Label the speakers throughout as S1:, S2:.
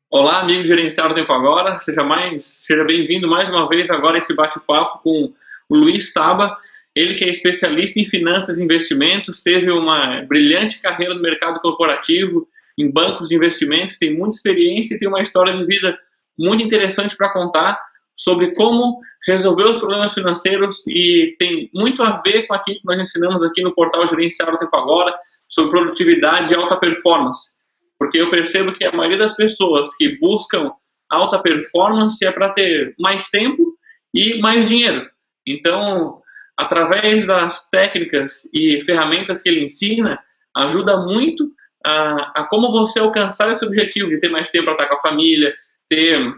S1: Olá, amigo gerencial do Tempo Agora. Seja bem-vindo mais uma vez agora a esse bate-papo com o Luiz Taba. Ele que é especialista em finanças e investimentos, teve uma brilhante carreira no mercado corporativo, em bancos de investimentos, tem muita experiência e tem uma história de vida muito interessante para contar sobre como resolver os problemas financeiros e tem muito a ver com aquilo que nós ensinamos aqui no portal Gerencial do Tempo Agora, sobre produtividade e alta performance. Porque eu percebo que a maioria das pessoas que buscam alta performance é para ter mais tempo e mais dinheiro. Então, através das técnicas e ferramentas que ele ensina, ajuda muito a como você alcançar esse objetivo de ter mais tempo para estar com a família, ter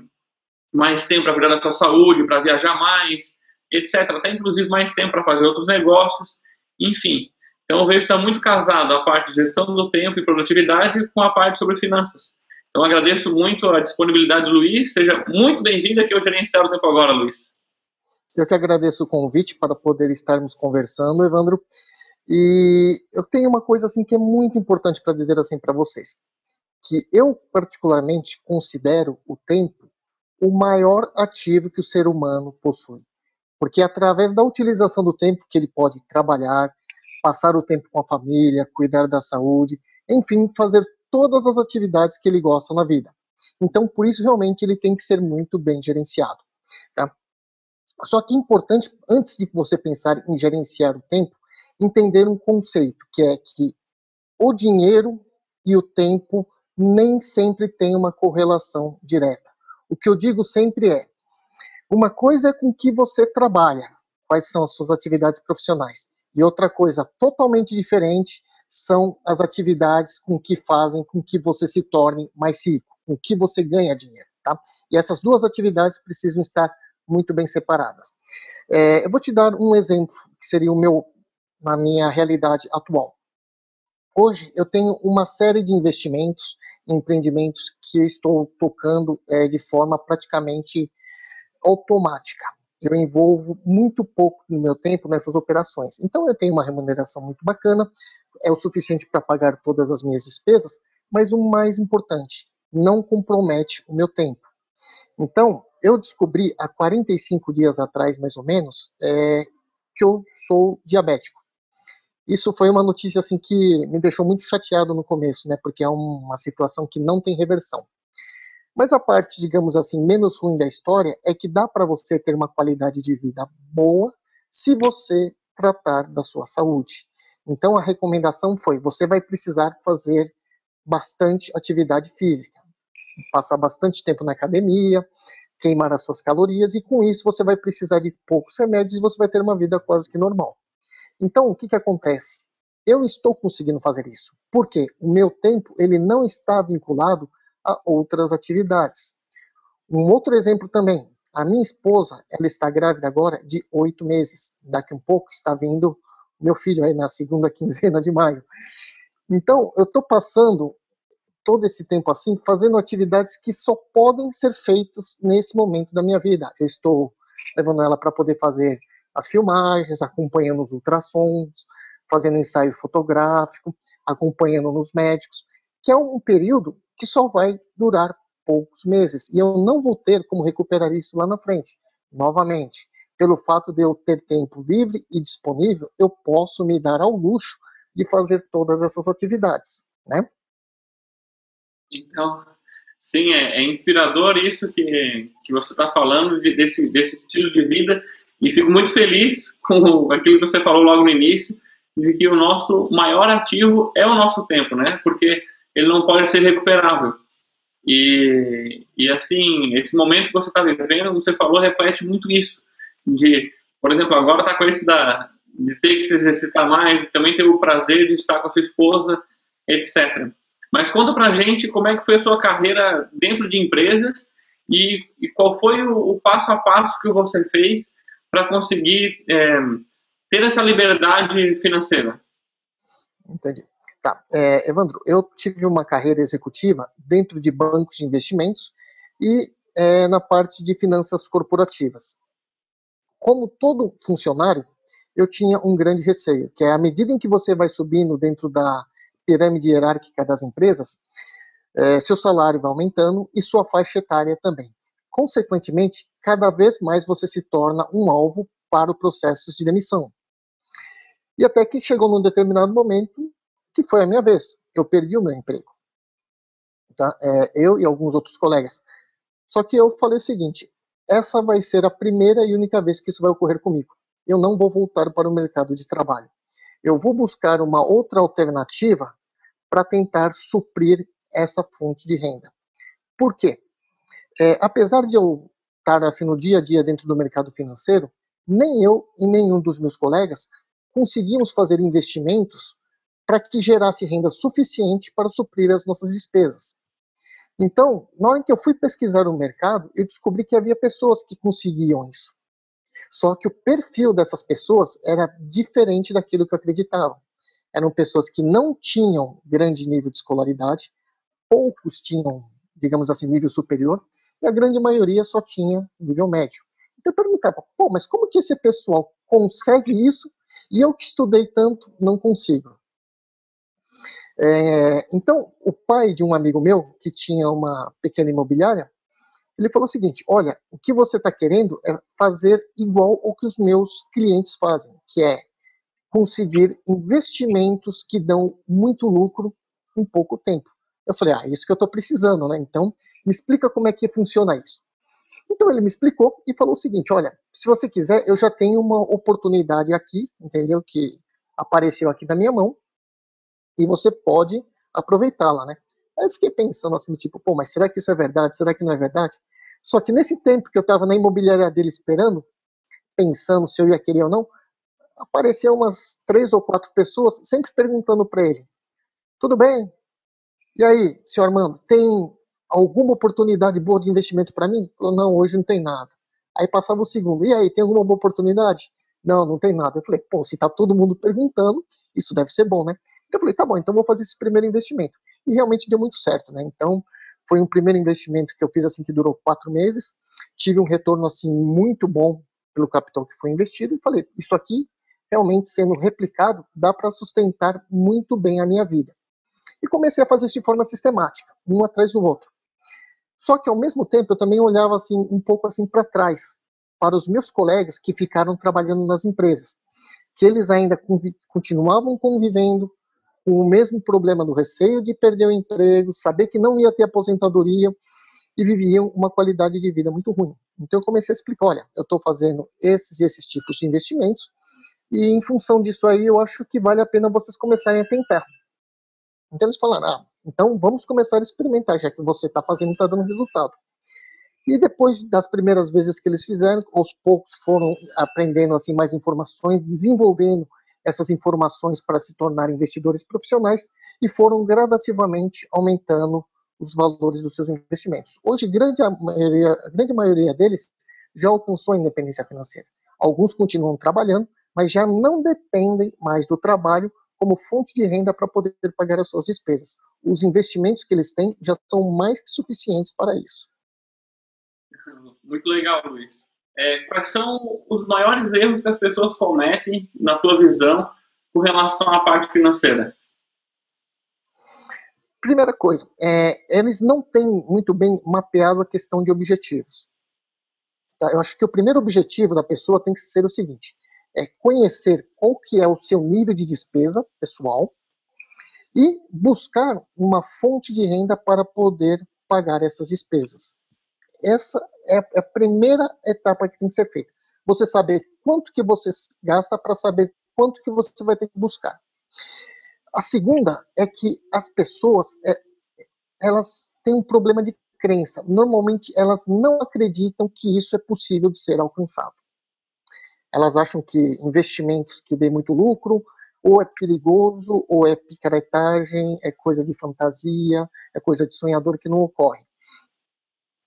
S1: mais tempo para cuidar da sua saúde, para viajar mais, etc. Até inclusive mais tempo para fazer outros negócios, enfim. Então eu vejo que está muito casado a parte de gestão do tempo e produtividade com a parte sobre finanças. Então agradeço muito a disponibilidade do Luiz. Seja muito bem-vindo aqui ao Gerenciar o Tempo Agora, Luiz.
S2: Eu que agradeço o convite para poder estarmos conversando, Evandro. E eu tenho uma coisa assim que é muito importante para dizer assim para vocês, que eu particularmente considero o tempo o maior ativo que o ser humano possui, porque é através da utilização do tempo que ele pode trabalhar, passar o tempo com a família, cuidar da saúde, enfim, fazer todas as atividades que ele gosta na vida. Então, por isso realmente ele tem que ser muito bem gerenciado, tá? Só que é importante, antes de você pensar em gerenciar o tempo, entender um conceito, que é que o dinheiro e o tempo nem sempre têm uma correlação direta. O que eu digo sempre é, uma coisa é com que você trabalha, quais são as suas atividades profissionais, e outra coisa totalmente diferente são as atividades com que fazem com que você se torne mais rico, com que você ganha dinheiro, tá? E essas duas atividades precisam estar muito bem separadas. Eu vou te dar um exemplo que seria na minha realidade atual. Hoje eu tenho uma série de investimentos, empreendimentos que eu estou tocando de forma praticamente automática. Eu envolvo muito pouco do meu tempo nessas operações. Então eu tenho uma remuneração muito bacana, é o suficiente para pagar todas as minhas despesas, mas o mais importante, não compromete o meu tempo. Então, eu descobri há 45 dias atrás, mais ou menos, que eu sou diabético. Isso foi uma notícia assim que me deixou muito chateado no começo, né? Porque é uma situação que não tem reversão. Mas a parte, digamos assim, menos ruim da história é que dá para você ter uma qualidade de vida boa se você tratar da sua saúde. Então a recomendação foi: você vai precisar fazer bastante atividade física, passar bastante tempo na academia, queimar as suas calorias, e com isso você vai precisar de poucos remédios e você vai ter uma vida quase que normal. Então, o que acontece? Eu estou conseguindo fazer isso, porque o meu tempo ele não está vinculado a outras atividades. Um outro exemplo também, a minha esposa, ela está grávida agora de 8 meses. Daqui um pouco está vindo meu filho aí na segunda quinzena de maio. Então, eu estou passando todo esse tempo assim, fazendo atividades que só podem ser feitas nesse momento da minha vida. Eu estou levando ela para poder fazer as filmagens, acompanhando os ultrassons, fazendo ensaio fotográfico, acompanhando nos médicos, que é um período que só vai durar poucos meses. E eu não vou ter como recuperar isso lá na frente. Novamente, pelo fato de eu ter tempo livre e disponível, eu posso me dar ao luxo de fazer todas essas atividades, né?
S1: Então, sim, é inspirador isso que você está falando, desse estilo de vida, e fico muito feliz com aquilo que você falou logo no início, de que o nosso maior ativo é o nosso tempo, né? Porque ele não pode ser recuperável. E assim, esse momento que você está vivendo, como você falou, reflete muito isso. De, por exemplo, agora está com esse de ter que se exercitar mais, e também ter o prazer de estar com a sua esposa, etc. Mas conta pra gente como é que foi a sua carreira dentro de empresas e qual foi o passo a passo que você fez para conseguir ter essa liberdade financeira.
S2: Entendi. Tá. Evandro, eu tive uma carreira executiva dentro de bancos de investimentos e na parte de finanças corporativas. Como todo funcionário, eu tinha um grande receio, que é à medida em que você vai subindo dentro da pirâmide hierárquica das empresas, seu salário vai aumentando e sua faixa etária também. Consequentemente, cada vez mais você se torna um alvo para o processo de demissão. E até que chegou num determinado momento que foi a minha vez. Eu perdi o meu emprego. Tá? Eu e alguns outros colegas. Só que eu falei o seguinte, essa vai ser a primeira e única vez que isso vai ocorrer comigo. Eu não vou voltar para o mercado de trabalho. Eu vou buscar uma outra alternativa para tentar suprir essa fonte de renda. Por quê? Apesar de eu estar assim, no dia a dia dentro do mercado financeiro, nem eu e nenhum dos meus colegas conseguimos fazer investimentos para que gerasse renda suficiente para suprir as nossas despesas. Então, na hora que eu fui pesquisar o mercado, eu descobri que havia pessoas que conseguiam isso. Só que o perfil dessas pessoas era diferente daquilo que eu acreditava. Eram pessoas que não tinham grande nível de escolaridade, poucos tinham, digamos assim, nível superior, e a grande maioria só tinha nível médio. Então eu perguntava, mas como que esse pessoal consegue isso e eu que estudei tanto não consigo? Então, o pai de um amigo meu, que tinha uma pequena imobiliária, ele falou o seguinte, olha, o que você está querendo é fazer igual ao que os meus clientes fazem, que é conseguir investimentos que dão muito lucro em pouco tempo. Eu falei, isso que eu estou precisando, né? Então, me explica como é que funciona isso. Então, ele me explicou e falou o seguinte, olha, se você quiser, eu já tenho uma oportunidade aqui, entendeu? Que apareceu aqui na minha mão, e você pode aproveitá-la, né? Aí eu fiquei pensando assim, tipo, mas será que isso é verdade? Será que não é verdade? Só que nesse tempo que eu estava na imobiliária dele esperando, pensando se eu ia querer ou não, apareceu umas 3 ou 4 pessoas sempre perguntando para ele, tudo bem? E aí, senhor Armando, tem alguma oportunidade boa de investimento para mim? Ele falou, não, hoje não tem nada. Aí passava o segundo, e aí, tem alguma boa oportunidade? Não, não tem nada. Eu falei, se tá todo mundo perguntando, isso deve ser bom, né? Então eu falei, tá bom, então vou fazer esse primeiro investimento. E realmente deu muito certo, né? Então, foi um primeiro investimento que eu fiz assim que durou 4 meses. Tive um retorno assim muito bom pelo capital que foi investido e falei, isso aqui realmente sendo replicado dá para sustentar muito bem a minha vida. E comecei a fazer isso de forma sistemática, um atrás do outro. Só que ao mesmo tempo eu também olhava assim um pouco assim para trás, para os meus colegas que ficaram trabalhando nas empresas, que eles ainda continuavam convivendo com o mesmo problema do receio de perder o emprego, saber que não ia ter aposentadoria e viviam uma qualidade de vida muito ruim. Então eu comecei a explicar, olha, eu estou fazendo esses tipos de investimentos e em função disso aí eu acho que vale a pena vocês começarem a tentar. Então eles falaram, então vamos começar a experimentar, já que você está fazendo e está dando resultado. E depois das primeiras vezes que eles fizeram, aos poucos foram aprendendo assim mais informações, desenvolvendo essas informações para se tornarem investidores profissionais e foram gradativamente aumentando os valores dos seus investimentos. Hoje, a grande maioria deles já alcançou a independência financeira. Alguns continuam trabalhando, mas já não dependem mais do trabalho como fonte de renda para poder pagar as suas despesas. Os investimentos que eles têm já são mais que suficientes para isso.
S1: Muito legal, Luiz. Quais são os maiores erros que as pessoas cometem, na tua visão, com relação à parte financeira?
S2: Primeira coisa, eles não têm muito bem mapeado a questão de objetivos. Tá? Eu acho que o primeiro objetivo da pessoa tem que ser o seguinte, conhecer qual que é o seu nível de despesa pessoal e buscar uma fonte de renda para poder pagar essas despesas. Essa é a primeira etapa que tem que ser feita. Você saber quanto que você gasta para saber quanto que você vai ter que buscar. A segunda é que as pessoas, elas têm um problema de crença. Normalmente, elas não acreditam que isso é possível de ser alcançado. Elas acham que investimentos que dê muito lucro, ou é perigoso, ou é picaretagem, é coisa de fantasia, é coisa de sonhador que não ocorre.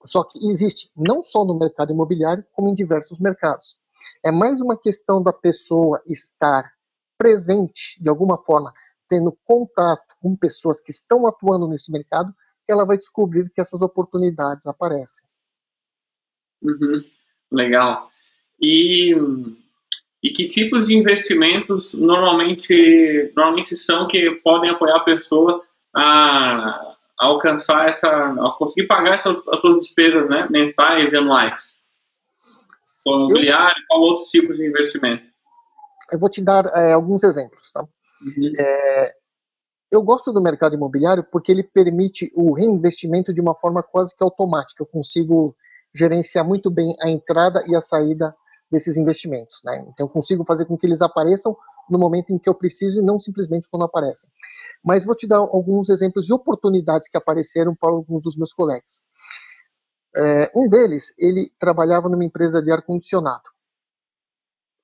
S2: Só que existe não só no mercado imobiliário, como em diversos mercados. É mais uma questão da pessoa estar presente, de alguma forma, tendo contato com pessoas que estão atuando nesse mercado, que ela vai descobrir que essas oportunidades aparecem.
S1: Legal. E que tipos de investimentos normalmente são que podem apoiar a pessoa a alcançar a conseguir pagar as suas despesas, né, mensais e anuais? Com imobiliário, qual outros tipos de investimento?
S2: Eu vou te dar alguns exemplos, tá?
S1: Uhum.
S2: Eu gosto do mercado imobiliário porque ele permite o reinvestimento de uma forma quase que automática. Eu consigo gerenciar muito bem a entrada e a saída desses investimentos, né? Então eu consigo fazer com que eles apareçam no momento em que eu preciso e não simplesmente quando aparecem. Mas vou te dar alguns exemplos de oportunidades que apareceram para alguns dos meus colegas. Um deles, ele trabalhava numa empresa de ar-condicionado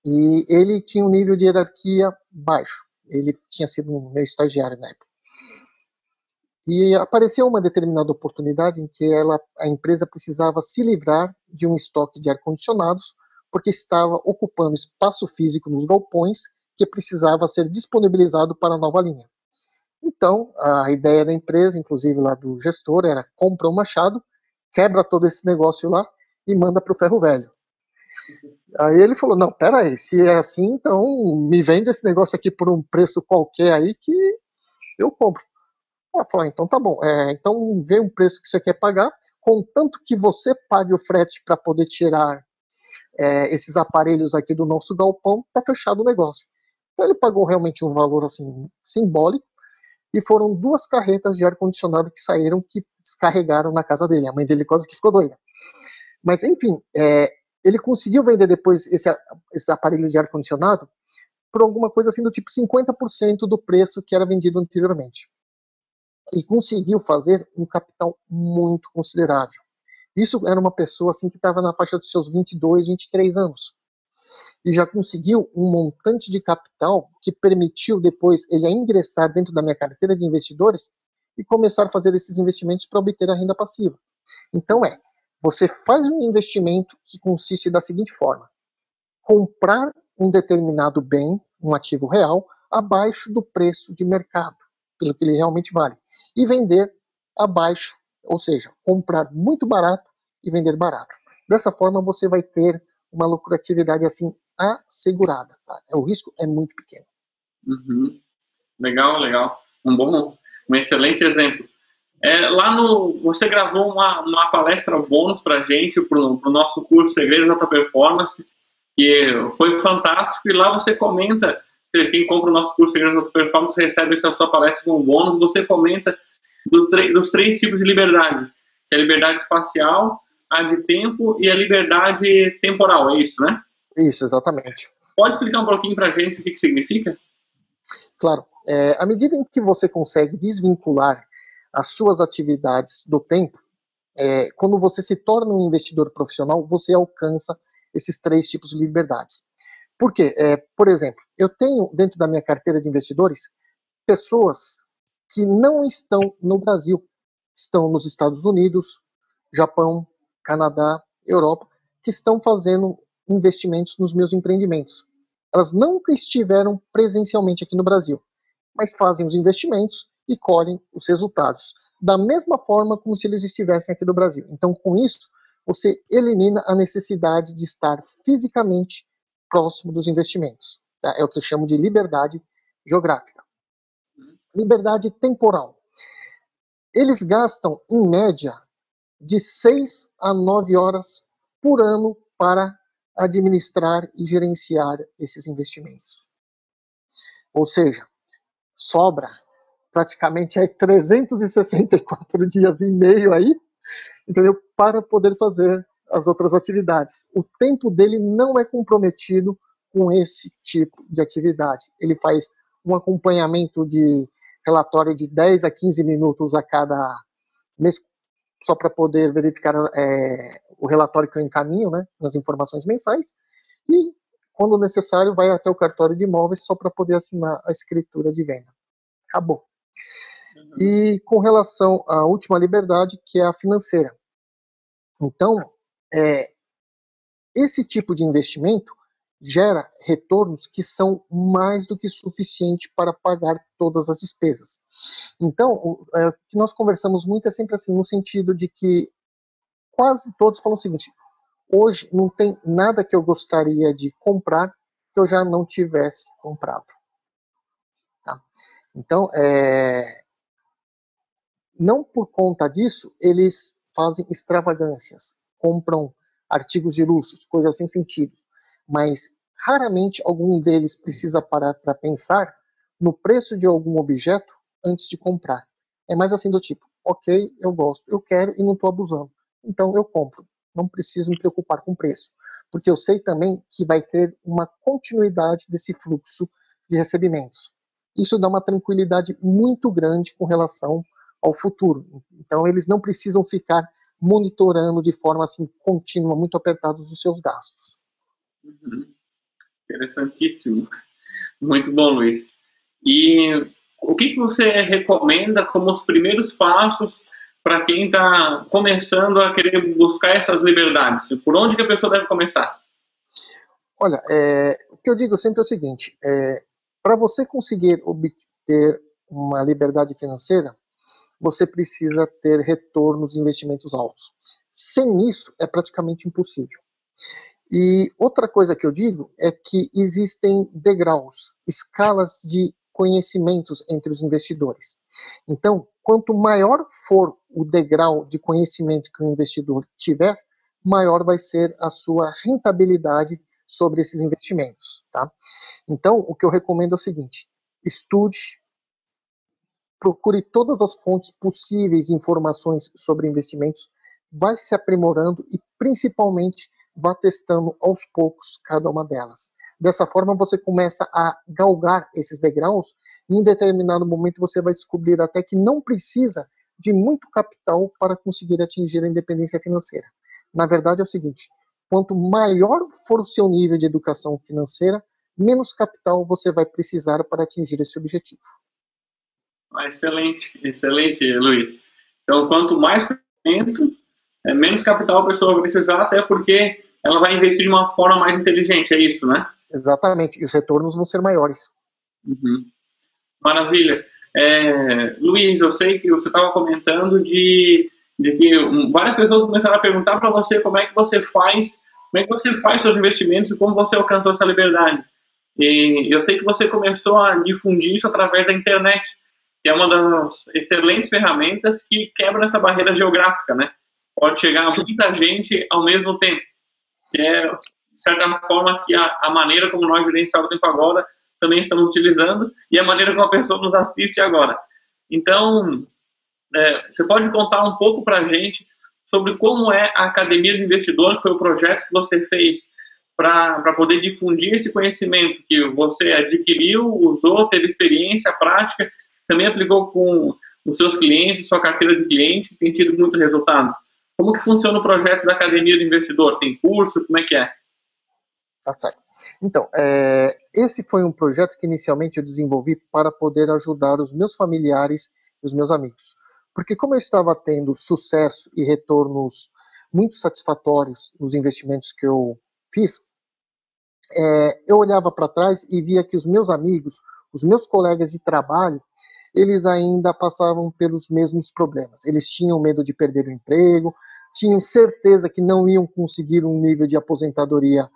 S2: e ele tinha um nível de hierarquia baixo. Ele tinha sido um meu estagiário na época. E apareceu uma determinada oportunidade em que a empresa precisava se livrar de um estoque de ar-condicionados, porque estava ocupando espaço físico nos galpões que precisava ser disponibilizado para a nova linha. Então, a ideia da empresa, inclusive lá do gestor, era compra um machado, quebra todo esse negócio lá e manda para o ferro velho. Aí ele falou, não, peraí, se é assim, então me vende esse negócio aqui por um preço qualquer aí que eu compro. Ela falou, então tá bom, então vê um preço que você quer pagar, contanto que você pague o frete para poder tirar esses aparelhos aqui do nosso galpão, tá fechado o negócio. Então ele pagou realmente um valor assim simbólico, e foram 2 carretas de ar-condicionado que saíram, que descarregaram na casa dele. A mãe dele quase que ficou doida. Mas, enfim, ele conseguiu vender depois esse aparelho de ar-condicionado por alguma coisa assim do tipo 50% do preço que era vendido anteriormente. E conseguiu fazer um capital muito considerável. Isso era uma pessoa assim que estava na faixa dos seus 22, 23 anos. E já conseguiu um montante de capital que permitiu depois ele ingressar dentro da minha carteira de investidores e começar a fazer esses investimentos para obter a renda passiva. Então você faz um investimento que consiste da seguinte forma: comprar um determinado bem, um ativo real, abaixo do preço de mercado, pelo que ele realmente vale, e vender abaixo, ou seja, comprar muito barato e vender barato. Dessa forma você vai ter uma lucratividade assim assegurada. Tá? O risco é muito pequeno.
S1: Uhum. Legal, legal. Um excelente exemplo. Você gravou uma palestra bônus para a gente, para o nosso curso Segredos da Alta Performance, que foi fantástico, e lá você comenta, quem compra o nosso curso Segredos da Alta Performance recebe essa sua palestra como bônus, você comenta dos 3 tipos de liberdade, que é a liberdade espacial, a de tempo e a liberdade temporal, é isso, né?
S2: Isso, exatamente.
S1: Pode explicar um pouquinho para a gente o que significa?
S2: Claro. À medida em que você consegue desvincular as suas atividades do tempo, quando você se torna um investidor profissional, você alcança esses 3 tipos de liberdades. Por quê? Por exemplo, eu tenho dentro da minha carteira de investidores pessoas que não estão no Brasil, estão nos Estados Unidos, Japão, Canadá, Europa, que estão fazendo investimentos nos meus empreendimentos. Elas nunca estiveram presencialmente aqui no Brasil, mas fazem os investimentos e colhem os resultados, da mesma forma como se eles estivessem aqui no Brasil. Então, com isso, você elimina a necessidade de estar fisicamente próximo dos investimentos. Tá? É o que eu chamo de liberdade geográfica. Liberdade temporal. Eles gastam, em média, de 6 a 9 horas por ano para administrar e gerenciar esses investimentos. Ou seja, sobra praticamente 364 dias e meio aí, entendeu? Para poder fazer as outras atividades. O tempo dele não é comprometido com esse tipo de atividade. Ele faz um acompanhamento de relatório de 10 a 15 minutos a cada mês, só para poder verificar o relatório que eu encaminho, né, nas informações mensais, e, quando necessário, vai até o cartório de imóveis só para poder assinar a escritura de venda. Acabou. E com relação à última liberdade, que é a financeira. Então, esse tipo de investimento gera retornos que são mais do que suficiente para pagar todas as despesas. Então, o que nós conversamos muito é sempre assim, no sentido de que quase todos falam o seguinte: hoje não tem nada que eu gostaria de comprar que eu já não tivesse comprado. Tá? Então, não por conta disso, eles fazem extravagâncias, compram artigos de luxo, coisas sem sentido, mas raramente algum deles precisa parar para pensar no preço de algum objeto antes de comprar. É mais assim do tipo, ok, eu gosto, eu quero e não estou abusando, então eu compro. Não preciso me preocupar com o preço, porque eu sei também que vai ter uma continuidade desse fluxo de recebimentos. Isso dá uma tranquilidade muito grande com relação ao futuro. Então, eles não precisam ficar monitorando de forma assim contínua, muito apertados os seus gastos.
S1: Uhum. Interessantíssimo. Muito bom, Luiz. E o que você recomenda como os primeiros passos para quem está começando a querer buscar essas liberdades? Por onde que a pessoa deve começar?
S2: Olha, o que eu digo sempre é o seguinte, para você conseguir obter uma liberdade financeira, você precisa ter retornos de investimentos altos. Sem isso, é praticamente impossível. E outra coisa que eu digo é que existem degraus, escalas de conhecimentos entre os investidores. Então, quanto maior for o degrau de conhecimento que o investidor tiver, maior vai ser a sua rentabilidade sobre esses investimentos, tá? Então, o que eu recomendo é o seguinte: estude, procure todas as fontes possíveis de informações sobre investimentos, vai se aprimorando e, principalmente, vá testando aos poucos cada uma delas. Dessa forma, você começa a galgar esses degraus e, em determinado momento, você vai descobrir até que não precisa de muito capital para conseguir atingir a independência financeira. Na verdade, é o seguinte: quanto maior for o seu nível de educação financeira, menos capital você vai precisar para atingir esse objetivo.
S1: Excelente, excelente, Luiz. Então, quanto mais conhecimento, menos capital a pessoa vai precisar, até porque ela vai investir de uma forma mais inteligente, é isso, né?
S2: Exatamente, e os retornos vão ser maiores.
S1: Uhum. Maravilha. Luiz, eu sei que você estava comentando de que várias pessoas começaram a perguntar para você como é que você faz seus investimentos e como você alcançou essa liberdade. E eu sei que você começou a difundir isso através da internet, que é uma das excelentes ferramentas que quebra essa barreira geográfica, né? Pode chegar a muita gente ao mesmo tempo, que é, de certa forma, que a maneira como nós gerenciamos o tempo agora também estamos utilizando e a maneira como a pessoa nos assiste agora. Então, você pode contar um pouco para a gente sobre como é a Academia do Investidor, que foi o projeto que você fez para poder difundir esse conhecimento que você adquiriu, usou, teve experiência, prática, também aplicou com os seus clientes, sua carteira de cliente, tem tido muito resultado. Como que funciona o projeto da Academia do Investidor? Tem curso? Como é que é?
S2: Tá certo. Então, esse foi um projeto que inicialmente eu desenvolvi para poder ajudar os meus familiares e os meus amigos. Porque como eu estava tendo sucesso e retornos muito satisfatórios nos investimentos que eu fiz, eu olhava para trás e via que os meus amigos, os meus colegas de trabalho, eles ainda passavam pelos mesmos problemas. Eles tinham medo de perder o emprego, tinham certeza que não iam conseguir um nível de aposentadoria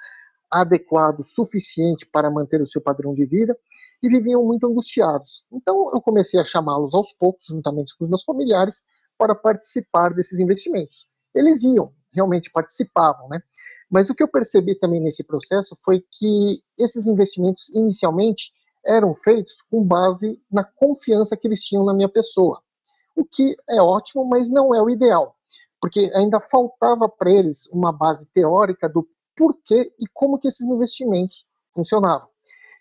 S2: adequado, suficiente para manter o seu padrão de vida, e viviam muito angustiados. Então eu comecei a chamá-los aos poucos, juntamente com os meus familiares, para participar desses investimentos. Eles iam, realmente participavam, né? Mas o que eu percebi também nesse processo foi que esses investimentos inicialmente eram feitos com base na confiança que eles tinham na minha pessoa, o que é ótimo, mas não é o ideal, porque ainda faltava para eles uma base teórica do porquê e como que esses investimentos funcionavam.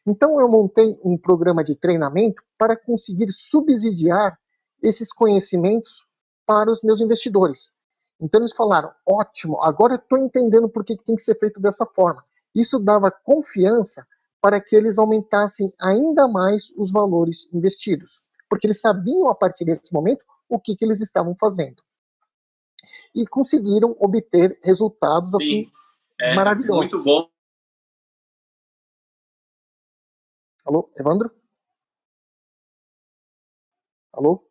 S2: Então eu montei um programa de treinamento para conseguir subsidiar esses conhecimentos para os meus investidores. Então eles falaram, ótimo, agora eu estou entendendo por que tem que ser feito dessa forma. Isso dava confiança para que eles aumentassem ainda mais os valores investidos, porque eles sabiam a partir desse momento o que eles estavam fazendo. E conseguiram obter resultados assim maravilhosos.
S1: Muito bom.
S2: Alô, Evandro? Alô?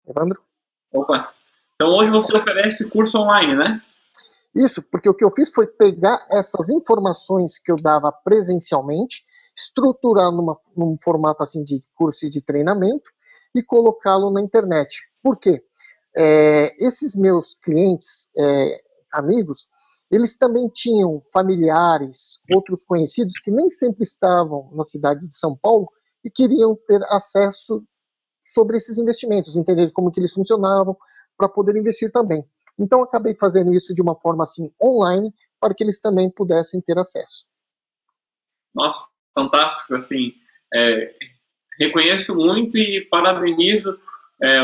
S2: Evandro?
S1: Opa. Então hoje você oferece curso online, né?
S2: Isso, porque o que eu fiz foi pegar essas informações que eu dava presencialmente, estruturar num formato assim de curso de treinamento e colocá-lo na internet. Por quê? Esses meus clientes, amigos, eles também tinham familiares, outros conhecidos que nem sempre estavam na cidade de São Paulo e queriam ter acesso sobre esses investimentos, entender como que eles funcionavam, para poder investir também. Então, acabei fazendo isso de uma forma assim online, para que eles também pudessem ter acesso.
S1: Nossa, fantástico, assim, reconheço muito e parabenizo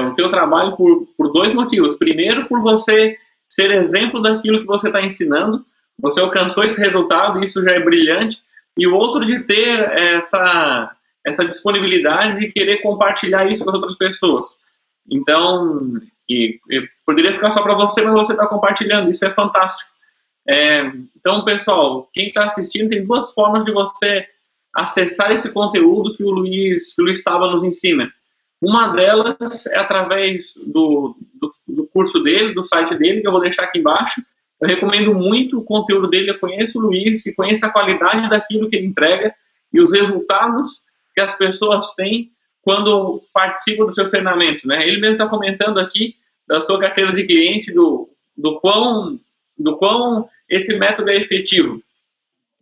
S1: o teu trabalho por dois motivos. Primeiro, por você ser exemplo daquilo que você está ensinando, você alcançou esse resultado, isso já é brilhante, e o outro de ter essa disponibilidade de querer compartilhar isso com as outras pessoas. Então, eu poderia ficar só para você, mas você está compartilhando, isso é fantástico. Então, pessoal, quem está assistindo, tem duas formas de você acessar esse conteúdo que o Luiz Taba nos ensina. Uma delas é através do curso dele, do site dele, que eu vou deixar aqui embaixo. Eu recomendo muito o conteúdo dele, eu conheço o Luiz e conheço a qualidade daquilo que ele entrega e os resultados que as pessoas têm quando participam dos seus treinamentos, né? Ele mesmo está comentando aqui da sua carteira de cliente, do quão esse método é efetivo.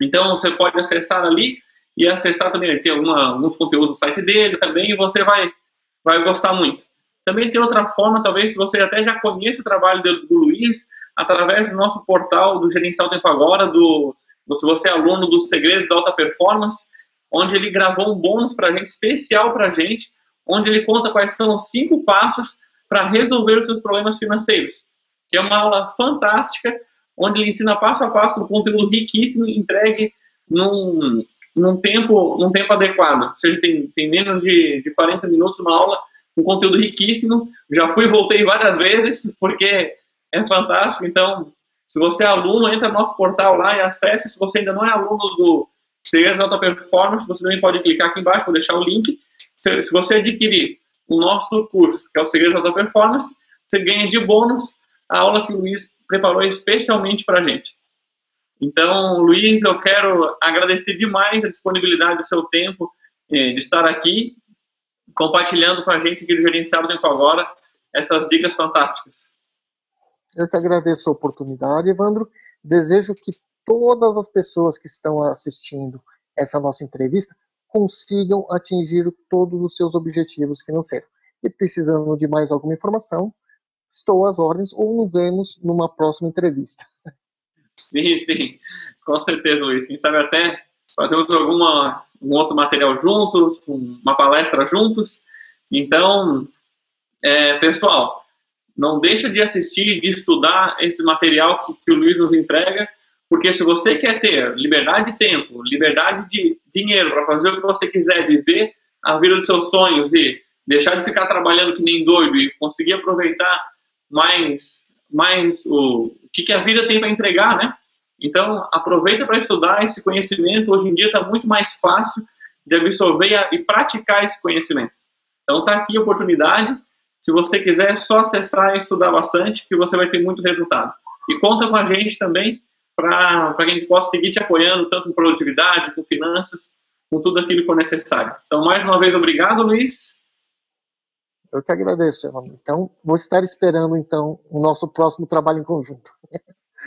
S1: Então, você pode acessar ali e acessar também, ele tem alguns conteúdos no site dele também, e você vai gostar muito. Também tem outra forma, talvez você até já conheça o trabalho do Luiz, através do nosso portal do Gerenciar o Tempo Agora, se você é aluno dos Segredos da Alta Performance, onde ele gravou um bônus para a gente, especial para a gente, onde ele conta quais são os 5 passos para resolver os seus problemas financeiros. Que é uma aula fantástica, onde ele ensina passo a passo um conteúdo riquíssimo e entregue num tempo adequado. Ou seja, tem menos de 40 minutos uma aula, um conteúdo riquíssimo. Já fui e voltei várias vezes, porque é fantástico. Então, se você é aluno, entra no nosso portal lá e acesse. Se você ainda não é aluno do Segredos da Alta Performance, você também pode clicar aqui embaixo, vou deixar o link. Se você adquirir o nosso curso, que é o Segredos da Alta Performance, você ganha de bônus a aula que o Luiz preparou especialmente para a gente. Então, Luiz, eu quero agradecer demais a disponibilidade do seu tempo de estar aqui, compartilhando com a gente aqui do Gerenciar o Tempo Agora, essas dicas fantásticas.
S2: Eu que agradeço a oportunidade, Evandro. Desejo que todas as pessoas que estão assistindo essa nossa entrevista consigam atingir todos os seus objetivos financeiros. E precisando de mais alguma informação, estou às ordens ou nos vemos numa próxima entrevista.
S1: Sim, com certeza, Luiz. Quem sabe até fazemos algum outro material juntos, uma palestra juntos. Então, pessoal, não deixa de assistir, de estudar esse material que o Luiz nos entrega, porque se você quer ter liberdade de tempo, liberdade de dinheiro para fazer o que você quiser, viver a vida dos seus sonhos e deixar de ficar trabalhando que nem doido e conseguir aproveitar mais o que a vida tem para entregar, né? Então, aproveita para estudar esse conhecimento. Hoje em dia está muito mais fácil de absorver e praticar esse conhecimento. Então, está aqui a oportunidade. Se você quiser, é só acessar e estudar bastante, que você vai ter muito resultado. E conta com a gente também, para que a gente possa seguir te apoiando, tanto com produtividade, com finanças, com tudo aquilo que for necessário. Então, mais uma vez, obrigado, Luiz.
S2: Eu que agradeço, Evandro. Então, vou estar esperando, então, o nosso próximo trabalho em conjunto.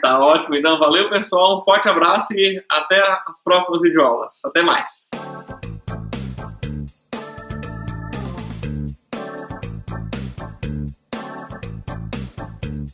S1: Tá ótimo. Então, valeu, pessoal. Um forte abraço e até as próximas videoaulas. Até mais.